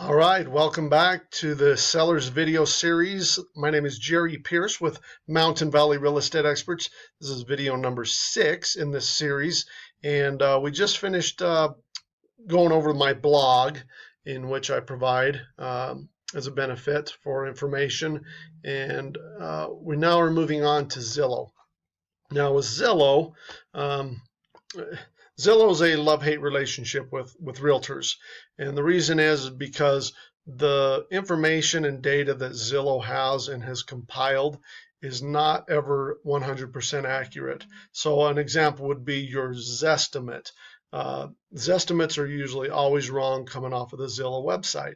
All right, welcome back to the Sellers video series. My name is Jerry Pierce with Mountain Valley Real Estate Experts. This is video number 6 in this series, and we just finished going over my blog in which I provide as a benefit for information, and we now are moving on to Zillow. Now with Zillow, Zillow is a love-hate relationship with realtors, and the reason is because the information and data that Zillow has and has compiled is not ever 100% accurate. So an example would be your Zestimate. Zestimates are usually always wrong coming off of the Zillow website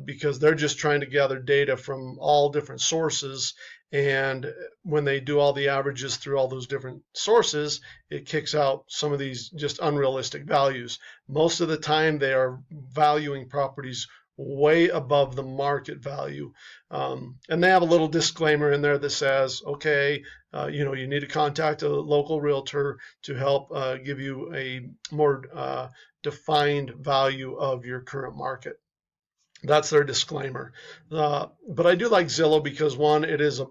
because they're just trying to gather data from all different sources, and when they do all the averages through all those different sources, it kicks out some of these just unrealistic values. Most of the time they are valuing properties way above the market value, and they have a little disclaimer in there that says, okay, you need to contact a local realtor to help give you a more defined value of your current market. That's their disclaimer. But I do like Zillow because, one, it is a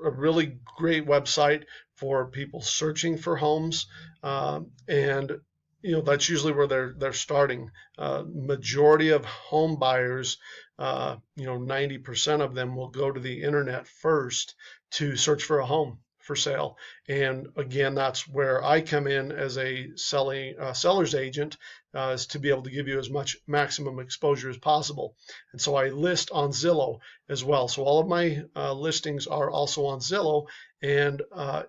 really great website for people searching for homes, and that's usually where they're starting. Majority of home buyers, 90% of them will go to the internet first to search for a home for sale. And again, that's where I come in as a seller's agent, is to be able to give you as much maximum exposure as possible. And so I list on Zillow as well. So all of my listings are also on Zillow, and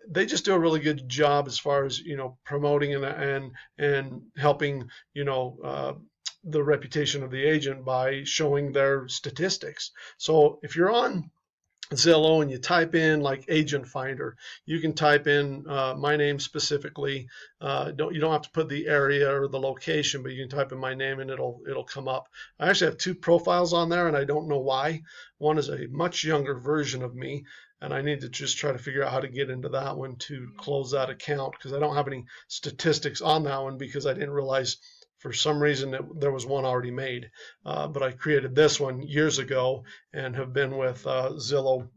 they just do a really good job as far as promoting and helping the reputation of the agent by showing their statistics. So if you're on Zillow and you type in like agent finder, you can type in my name specifically. You don't have to put the area or the location, but you can type in my name and it'll come up. I actually have 2 profiles on there, and I don't know why. One is a much younger version of me, and I need to just try to figure out how to get into that one to close that account, because I don't have any statistics on that one because I didn't realize for some reason there was one already made. But I created this one years ago and have been with Zillow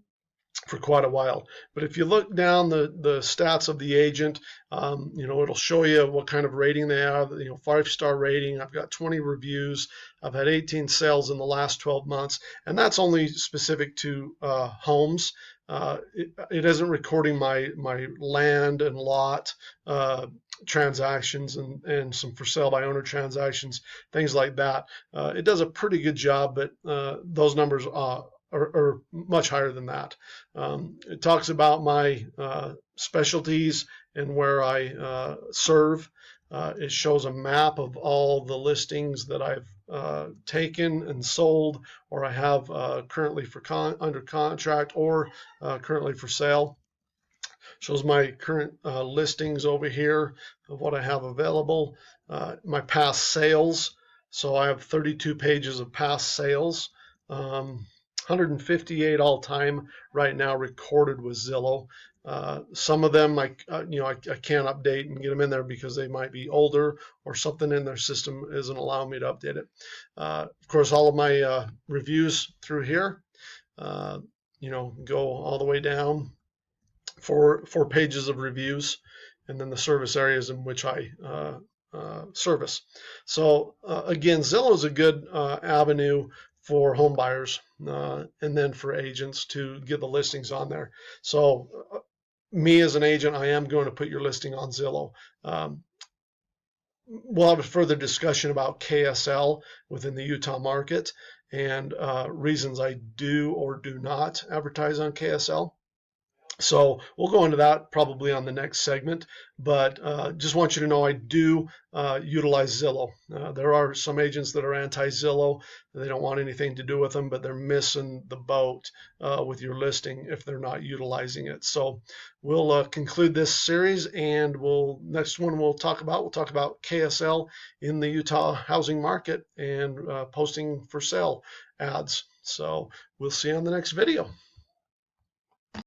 for quite a while. But if you look down the stats of the agent, it'll show you what kind of rating they have. 5-star rating. I've got 20 reviews. I've had 18 sales in the last 12 months, and that's only specific to homes. It isn't recording my land and lot transactions and some for sale by owner transactions, things like that. It does a pretty good job, but those numbers are much higher than that. It talks about my specialties and where I serve. It shows a map of all the listings that I've taken and sold, or I have currently under contract, or currently for sale. Shows my current listings over here of what I have available. My past sales. So I have 32 pages of past sales. 158 all time right now recorded with Zillow. Some of them I can't update and get them in there because they might be older or something in their system isn't allowing me to update it. Of course, all of my reviews through here, go all the way down. 4 pages of reviews, and then the service areas in which I service. So again, Zillow is a good avenue for home buyers and then for agents to get the listings on there. So me as an agent, I am going to put your listing on Zillow. We'll have a further discussion about KSL within the Utah market and reasons I do or do not advertise on KSL. So we'll go into that probably on the next segment, but just want you to know I do utilize Zillow. There are some agents that are anti-Zillow. They don't want anything to do with them, but they're missing the boat with your listing if they're not utilizing it. So we'll conclude this series, and next one we'll talk about KSL in the Utah housing market and posting for sale ads. So we'll see you on the next video.